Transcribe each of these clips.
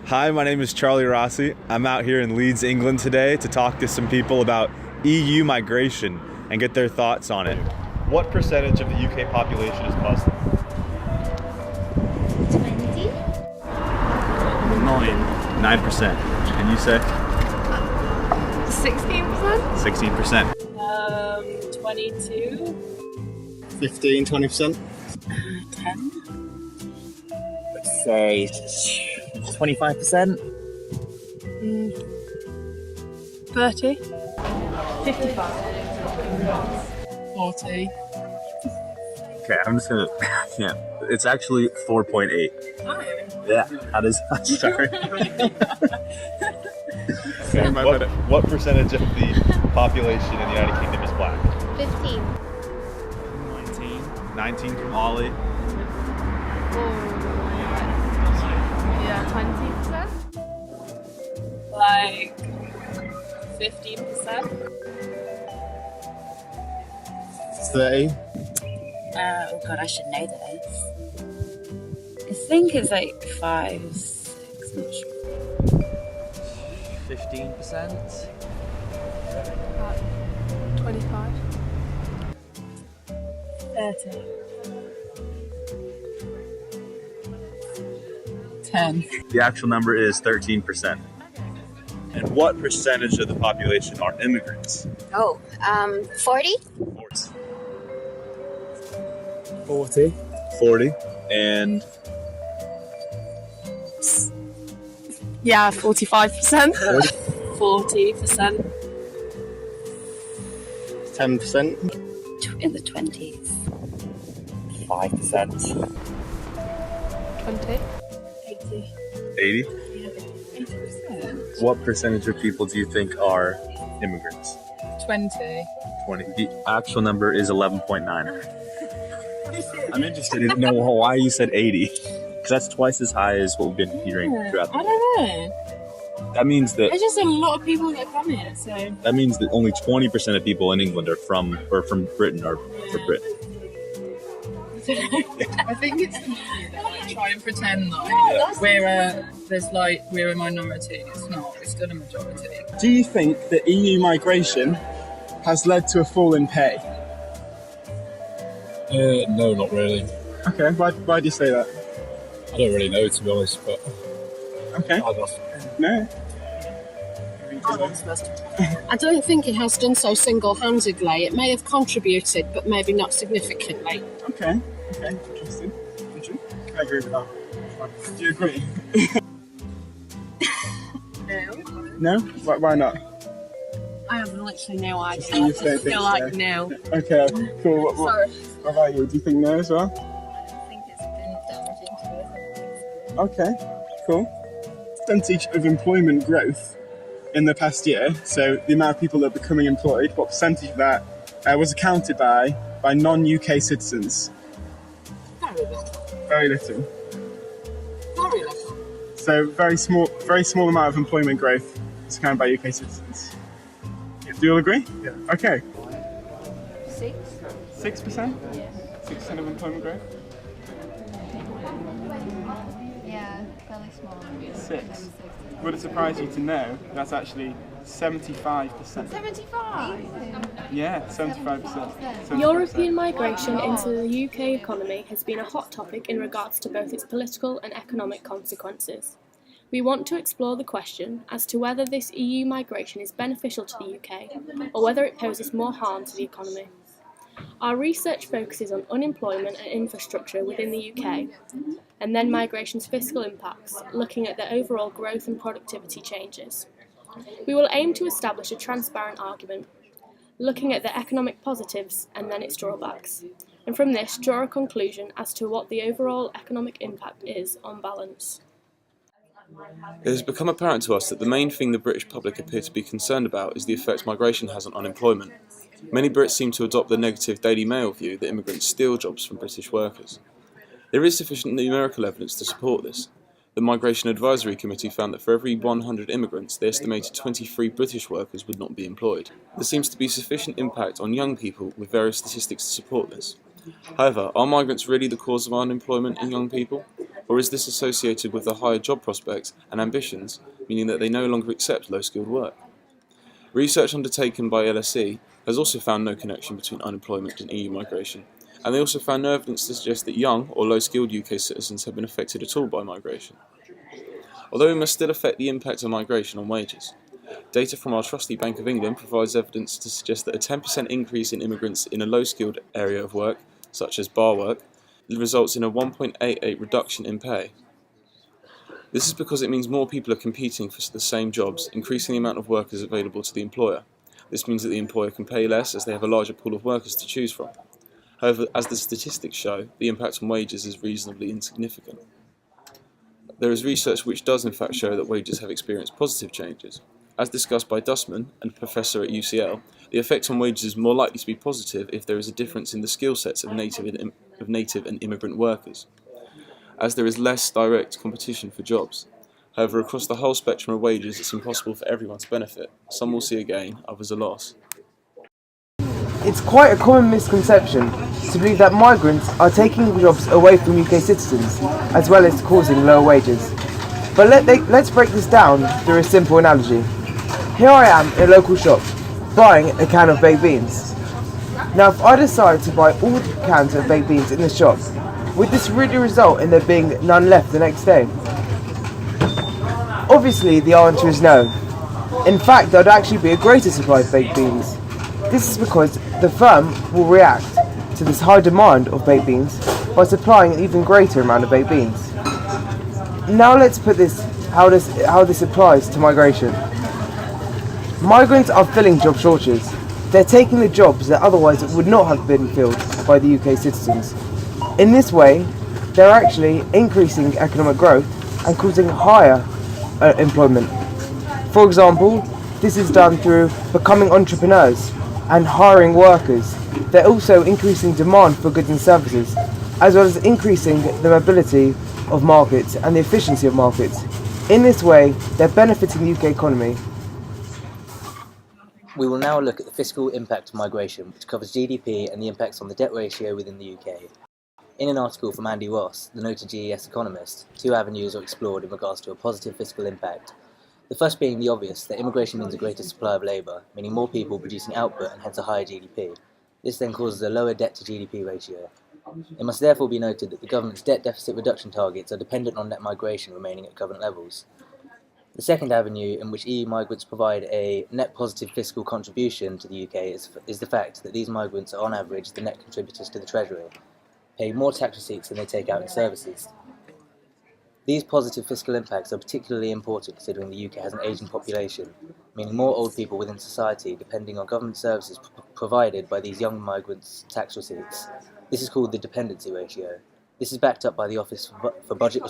Hi, my name is Charlie Rossi. I'm out here in Leeds, England today to talk to some people about EU migration and get their thoughts on it. What percentage of the UK population is Muslim? 20? 9%. And you say? 16%? 16%. 22? 15, 20%? 10? Let's say 25%? 30? 55. 40? Okay, I'm just gonna, yeah. It's actually 4.8. Oh. Yeah, that is, sorry. What percentage of the population in the United Kingdom is black? 15. 19 from Ollie. Yeah, 20%? Like 15%? 30? Oh god, I should know this. I think it's like 5, 6, I'm not sure. 15%? 25. 30. 10. The actual number is 13%. And what percentage of the population are immigrants? 40? 40? 40. And Yeah, 45%. 40%. 10%? In the 20s. 5%? 20? 80. 80. 80%. What percentage of people do you think are immigrants? 20. 20. The actual number is 11.9. I'm interested in know why you said 80. Because that's twice as high as what we've been hearing throughout the I day. don't know. That means that There's just a lot of people that come here, so. only 20% of people in England are from Britain or for Britain. I think it's the media that like try and pretend like we're a minority. It's not. We're still a majority. Do you think that EU migration has led to a fall in pay? No, not really. Okay, why do you say that? I don't really know, to be honest, but Okay, I'd ask. no. I don't think it has done so single-handedly. It may have contributed, but maybe not significantly. Okay, interesting. I agree with that. Do you agree? No? Why not? I have literally no idea. You I just don't think feel like so? no. Okay, cool. Sorry. What about you? Do you think no as well? I think it's been damaging to us. Okay, cool. Percentage of employment growth in the past year, so the amount of people that are becoming employed, what percentage of that was accounted by non-UK citizens? Very little. Very little. Very little. So very small amount of employment growth is accounted by UK citizens. Do you all agree? Yeah. Okay. 6? 6%? Yeah. 6% of employment growth? Yeah, fairly small. 6. Would it surprise you to know that's actually 75%? 75? Yeah, 75%. European migration into the UK economy has been a hot topic in regards to both its political and economic consequences. We want to explore the question as to whether this EU migration is beneficial to the UK or whether it poses more harm to the economy. Our research focuses on unemployment and infrastructure within the UK, and then migration's fiscal impacts, looking at the overall growth and productivity changes. We will aim to establish a transparent argument, looking at the economic positives and then its drawbacks, and from this draw a conclusion as to what the overall economic impact is on balance. It has become apparent to us that the main thing the British public appear to be concerned about is the effect migration has on unemployment. Many Brits seem to adopt the negative Daily Mail view that immigrants steal jobs from British workers. There is sufficient numerical evidence to support this. The Migration Advisory Committee found that for every 100 immigrants, they estimated 23 British workers would not be employed. There seems to be sufficient impact on young people with various statistics to support this. However, are migrants really the cause of unemployment in young people? Or is this associated with the higher job prospects and ambitions, meaning that they no longer accept low-skilled work? Research undertaken by LSE has also found no connection between unemployment and EU migration, and they also found no evidence to suggest that young or low-skilled UK citizens have been affected at all by migration. Although we must still affect the impact of migration on wages, data from our trusty Bank of England provides evidence to suggest that a 10% increase in immigrants in a low-skilled area of work, such as bar work, results in a 1.88 reduction in pay. This is because it means more people are competing for the same jobs, increasing the amount of workers available to the employer. This means that the employer can pay less as they have a larger pool of workers to choose from. However, as the statistics show, the impact on wages is reasonably insignificant. There is research which does in fact show that wages have experienced positive changes. As discussed by Dussman, a professor at UCL, the effect on wages is more likely to be positive if there is a difference in the skill sets of native and immigrant workers, as there is less direct competition for jobs. However, across the whole spectrum of wages, it's impossible for everyone to benefit. Some will see a gain, others a loss. It's quite a common misconception to believe that migrants are taking jobs away from UK citizens, as well as causing lower wages. But let's break this down through a simple analogy. Here I am in a local shop, buying a can of baked beans. Now if I decide to buy all the cans of baked beans in the shop, would this really result in there being none left the next day? Obviously the answer is no. In fact, there would actually be a greater supply of baked beans. This is because the firm will react to this high demand of baked beans by supplying an even greater amount of baked beans. Now let's put this how this applies to migration. Migrants are filling job shortages. They're taking the jobs that otherwise would not have been filled by the UK citizens. In this way, they're actually increasing economic growth and causing higher employment. For example, this is done through becoming entrepreneurs and hiring workers. They're also increasing demand for goods and services, as well as increasing the mobility of markets and the efficiency of markets. In this way, they're benefiting the UK economy. We will now look at the fiscal impact of migration, which covers GDP and the impacts on the debt ratio within the UK. In an article from Andy Ross, the noted GES economist, two avenues are explored in regards to a positive fiscal impact. The first being the obvious, that immigration means a greater supply of labour, meaning more people producing output and hence a higher GDP. This then causes a lower debt to GDP ratio. It must therefore be noted that the government's debt deficit reduction targets are dependent on net migration remaining at current levels. The second avenue in which EU migrants provide a net positive fiscal contribution to the UK is the fact that these migrants are on average the net contributors to the Treasury, paying more tax receipts than they take out in services. These positive fiscal impacts are particularly important considering the UK has an ageing population, meaning more old people within society depending on government services provided by these young migrants' tax receipts. This is called the dependency ratio. This is backed up by the Office for Budget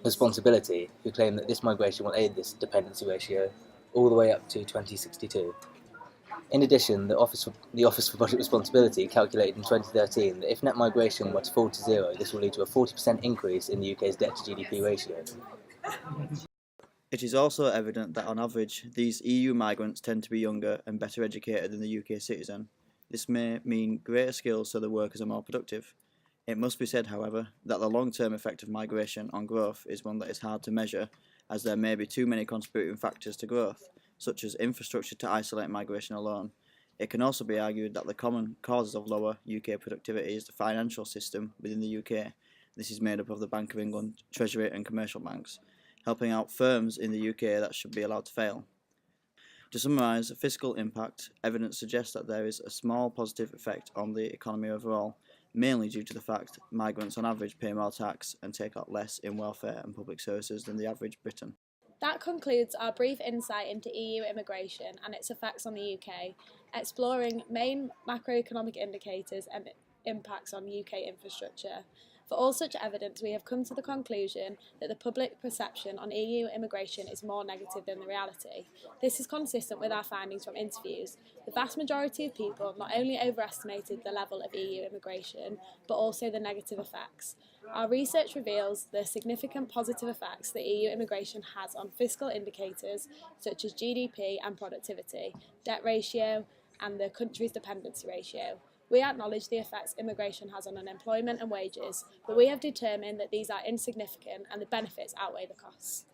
Responsibility, who claim that this migration will aid this dependency ratio all the way up to 2062. In addition, the Office for Budget Responsibility calculated in 2013 that if net migration were to fall to zero, this will lead to a 40% increase in the UK's debt to GDP ratio. It is also evident that on average, these EU migrants tend to be younger and better educated than the UK citizen. This may mean greater skills so the workers are more productive. It must be said, however, that the long-term effect of migration on growth is one that is hard to measure, as there may be too many contributing factors to growth, such as infrastructure to isolate migration alone. It can also be argued that the common causes of lower UK productivity is the financial system within the UK. This is made up of the Bank of England, Treasury and commercial banks, helping out firms in the UK that should be allowed to fail. To summarise, fiscal impact, evidence suggests that there is a small positive effect on the economy overall, mainly due to the fact migrants on average pay more tax and take out less in welfare and public services than the average Briton. That concludes our brief insight into EU immigration and its effects on the UK, exploring main macroeconomic indicators and impacts on UK infrastructure. For all such evidence, we have come to the conclusion that the public perception on EU immigration is more negative than the reality. This is consistent with our findings from interviews. The vast majority of people not only overestimated the level of EU immigration, but also the negative effects. Our research reveals the significant positive effects that EU immigration has on fiscal indicators such as GDP and productivity, debt ratio, and the country's dependency ratio. We acknowledge the effects immigration has on unemployment and wages, but we have determined that these are insignificant and the benefits outweigh the costs.